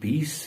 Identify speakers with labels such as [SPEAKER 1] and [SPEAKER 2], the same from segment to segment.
[SPEAKER 1] 20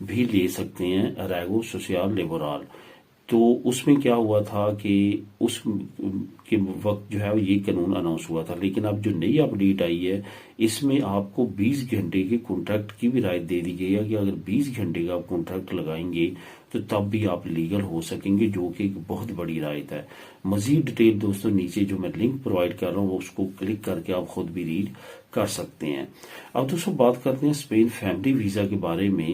[SPEAKER 1] بھی لے سکتے ہیں اریگو سوسیال لیبورال۔ تو اس میں کیا ہوا تھا کہ اس کے وقت جو ہے یہ قانون اناؤنس ہوا تھا، لیکن اب جو نئی اپڈیٹ آئی ہے اس میں آپ کو 20 گھنٹے کے کانٹریکٹ کی بھی رعایت دے دی گئی ہے کہ اگر 20 گھنٹے کا آپ کانٹریکٹ لگائیں گے تو تب بھی آپ لیگل ہو سکیں گے، جو کہ ایک بہت بڑی رعایت ہے۔ مزید ڈیٹیل دوستوں نیچے جو میں لنک پرووائڈ کر رہا ہوں وہ اس کو کلک کر کے آپ خود بھی ریڈ کر سکتے ہیں۔ اب دوستوں بات کرتے ہیں اسپین فیملی ویزا کے بارے میں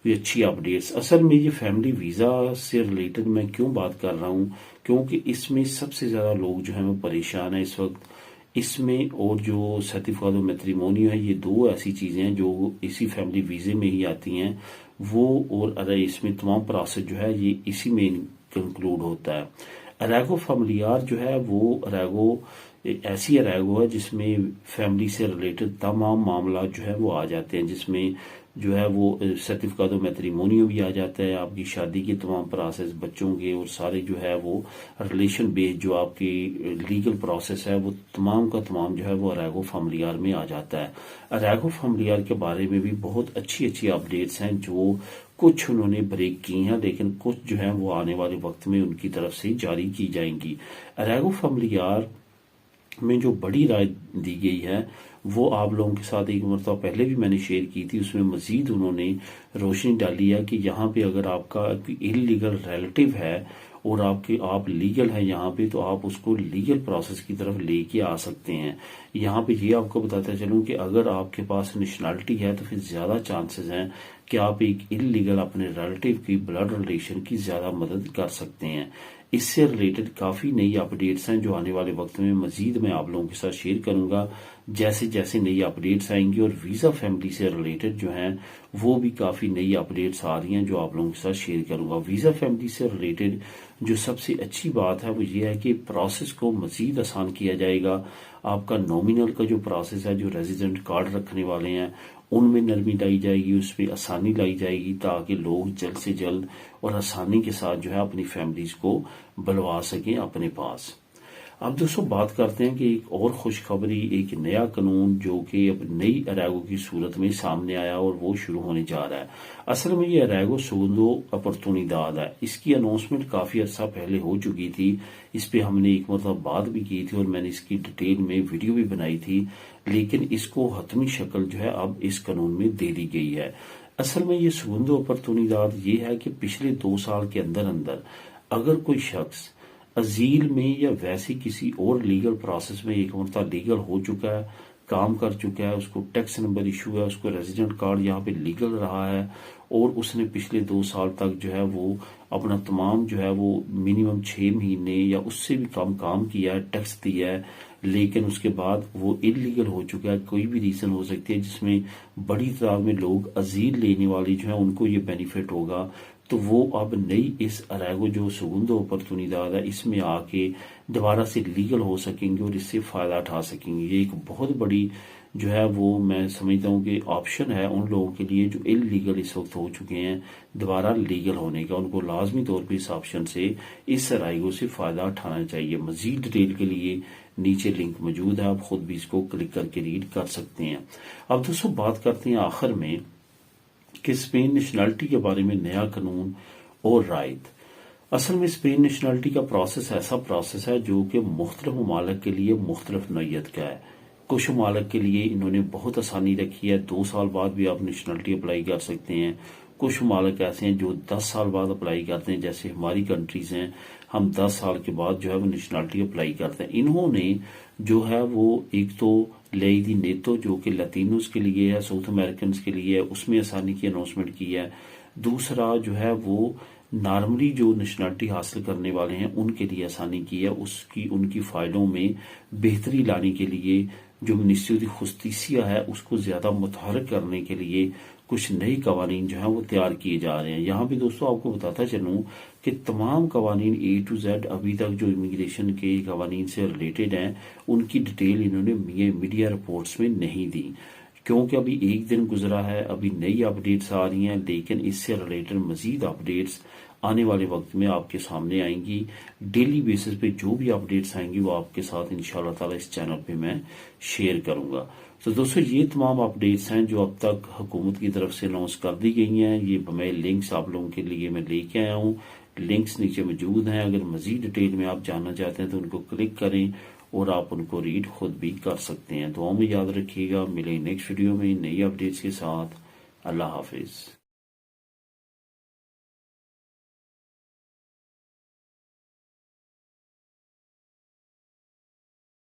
[SPEAKER 1] کوئی اچھی اپڈیٹس۔ اصل میں یہ فیملی ویزا سے ریلیٹڈ میں کیوں بات کر رہا ہوں، کیونکہ اس میں سب سے زیادہ لوگ جو ہیں وہ پریشان ہیں اس وقت۔ اس میں اور جو سرٹیفکیٹ آف میٹریمونی ہے، یہ دو ایسی چیزیں ہیں جو اسی فیملی ویزے میں ہی آتی ہیں، وہ اور اس میں تمام پروسیس جو ہے یہ اسی میں کنکلوڈ ہوتا ہے۔ اریگو فیملیار جو ہے وہ اریگو ایسی اریگو ہے جس میں فیملی سے ریلیٹڈ تمام معاملات جو ہے وہ آ جاتے ہیں، جس میں جو ہے وہ سرٹیفکیٹ آف میٹریمونی بھی آ جاتا ہے، آپ کی شادی کے تمام پروسیس، بچوں کے اور سارے جو ہے وہ ریلیشن بیس جو آپ کی لیگل پروسیس ہے وہ تمام کا تمام جو ہے وہ اریگو فیملیار میں آ جاتا ہے۔ اریگو فیملیار کے بارے میں بھی بہت اچھی اپڈیٹس ہیں جو کچھ انہوں نے بریک کی ہیں، لیکن کچھ جو ہیں وہ آنے والے وقت میں ان کی طرف سے جاری کی جائیں گی۔ اریگو فیملیار میں جو بڑی رائے دی گئی ہے وہ آپ لوگوں کے ساتھ ایک مرتبہ پہلے بھی میں نے شیئر کی تھی، اس میں مزید انہوں نے روشنی ڈالی ہے کہ یہاں پہ اگر آپ کا انلیگل ریلیٹو ہے اور آپ لیگل ہیں یہاں پہ، تو آپ اس کو لیگل پروسیس کی طرف لے کے آ سکتے ہیں۔ یہاں پہ یہ آپ کو بتاتا چلوں کہ اگر آپ کے پاس نیشنلٹی ہے تو پھر زیادہ چانسز ہیں کہ آپ ایک انلیگل اپنے ریلیٹو کی بلڈ ریلیشن کی زیادہ مدد کر سکتے ہیں۔ اس سے ریلیٹڈ کافی نئی اپڈیٹس ہیں جو آنے والے وقت میں مزید میں آپ لوگوں کے ساتھ شیئر کروں گا جیسے جیسے نئی اپڈیٹس آئیں گی، اور ویزا فیملی سے ریلیٹڈ جو ہیں وہ بھی کافی نئی اپڈیٹس آ رہی ہیں جو آپ لوگوں کے ساتھ شیئر کروں گا۔ ویزا فیملی سے ریلیٹڈ جو سب سے اچھی بات ہے وہ یہ ہے کہ پروسیس کو مزید آسان کیا جائے گا۔ آپ کا نومینل کا جو پروسیس ہے، جو ریزیڈنٹ کارڈ رکھنے والے ہیں ان میں نرمی لائی جائے گی، اس پہ آسانی لائی جائے گی تاکہ لوگ جلد سے جلد اور آسانی کے ساتھ جو ہے اپنی فیملیز کو بلوا سکیں اپنے پاس۔ اب دوستوں بات کرتے ہیں کہ ایک اور خوشخبری، ایک نیا قانون جو کہ اب نئی اریگو کی صورت میں سامنے آیا اور وہ شروع ہونے جا رہا ہے۔ اصل میں یہ اریگو سیگونڈو اپورتونیداد ہے، اس کی اناؤنسمنٹ کافی عرصہ پہلے ہو چکی تھی، اس پہ ہم نے ایک مرتبہ بات بھی کی تھی اور میں نے اس کی ڈیٹیل میں ویڈیو بھی بنائی تھی، لیکن اس کو حتمی شکل جو ہے اب اس قانون میں دے دی گئی ہے۔ اصل میں یہ سیگونڈو اپورتونیداد یہ ہے کہ پچھلے 2 سال کے اندر اگر کوئی شخص ازیل میں یا ویسے کسی اور لیگل پروسیس میں ایک مرتبہ لیگل ہو چکا ہے، کام کر چکا ہے، اس کو ٹیکس نمبر ایشو ہے، اس کو ریزیڈنٹ کارڈ یہاں پہ لیگل رہا ہے، اور اس نے پچھلے 2 سال تک جو ہے وہ اپنا تمام جو ہے وہ منیمم 6 مہینے یا اس سے بھی کم کام کیا ہے، ٹیکس دیا ہے، لیکن اس کے بعد وہ انلیگل ہو چکا ہے، کوئی بھی ریزن ہو سکتی ہے جس میں بڑی تعداد میں لوگ ازیل لینے والے جو ہیں ان کو یہ بینیفٹ ہوگا، تو وہ اب نئی اس اریگو جو سیگونڈو اپورتونیداد ہے اس میں آ کے دوبارہ سے لیگل ہو سکیں گے اور اس سے فائدہ اٹھا سکیں گے۔ یہ ایک بہت بڑی جو ہے وہ میں سمجھتا ہوں کہ آپشن ہے ان لوگوں کے لیے جو انلیگل اس وقت ہو چکے ہیں دوبارہ لیگل ہونے کا، ان کو لازمی طور پہ اس آپشن سے، اس اریگو سے فائدہ اٹھانا چاہیے۔ مزید ڈیٹیل کے لیے نیچے لنک موجود ہے، آپ خود بھی اس کو کلک کر کے ریڈ کر سکتے ہیں۔ اب دوستوں بات کرتے ہیں آخر میں کہ اسپین نیشنلٹی کے بارے میں نیا قانون اور رائد۔ اصل میں اسپین نیشنلٹی کا پروسیس ایسا پروسیس ہے جو کہ مختلف ممالک کے لیے مختلف نوعیت کا ہے۔ کچھ ممالک کے لیے انہوں نے بہت آسانی رکھی ہے، 2 سال بعد بھی آپ نیشنلٹی اپلائی کر سکتے ہیں۔ کچھ ممالک ایسے ہیں جو 10 سال بعد اپلائی کرتے ہیں، جیسے ہماری کنٹریز ہیں، ہم 10 سال کے بعد جو ہے وہ نیشنلٹی اپلائی کرتے ہیں۔ انہوں نے جو ہے وہ ایک تو لئی دی نیتو جو کہ لطینوز کے لیے ہے، ساؤتھ امریکنز کے لیے ہے، اس میں آسانی کی اناؤنسمنٹ کی ہے۔ دوسرا جو ہے وہ نارملی جو نیشنلٹی حاصل کرنے والے ہیں ان کے لیے آسانی کی ہے، ان کی فائلوں میں بہتری لانے کے لیے، جو منسٹری دی جسٹیسیا ہے اس کو زیادہ متحرک کرنے کے لیے کچھ نئے قوانین جو ہیں وہ تیار کیے جا رہے ہیں۔ یہاں پہ دوستوں آپ کو بتاتا چلوں کہ تمام قوانین A to Z ابھی تک جو امیگریشن کے قوانین سے ریلیٹڈ ہیں ان کی ڈیٹیل انہوں نے میڈیا رپورٹس میں نہیں دی، کیونکہ ابھی 1 دن گزرا ہے، ابھی نئی اپڈیٹس آ رہی ہیں، لیکن اس سے ریلیٹڈ مزید اپڈیٹس آنے والے وقت میں آپ کے سامنے آئیں گی. ڈیلی بیسس پہ جو بھی اپڈیٹس آئیں گی وہ آپ کے ساتھ انشاءاللہ تعالی اس چینل پہ میں شیئر کروں گا. تو دوستو یہ تمام اپڈیٹس ہیں جو اب تک حکومت کی طرف سے اناؤنس کر دی گئی ہیں. یہ میں لنکس آپ لوگوں کے لیے میں لے کے آیا ہوں. لنکس نیچے موجود ہیں. اگر مزید ڈیٹیل میں آپ جاننا چاہتے ہیں تو ان کو کلک کریں اور آپ ان کو ریڈ خود بھی کر سکتے ہیں. دعاؤں میں یاد رکھیے گا. ملیں نیکسٹ ویڈیو میں نئی اپڈیٹس کے ساتھ. اللہ حافظ.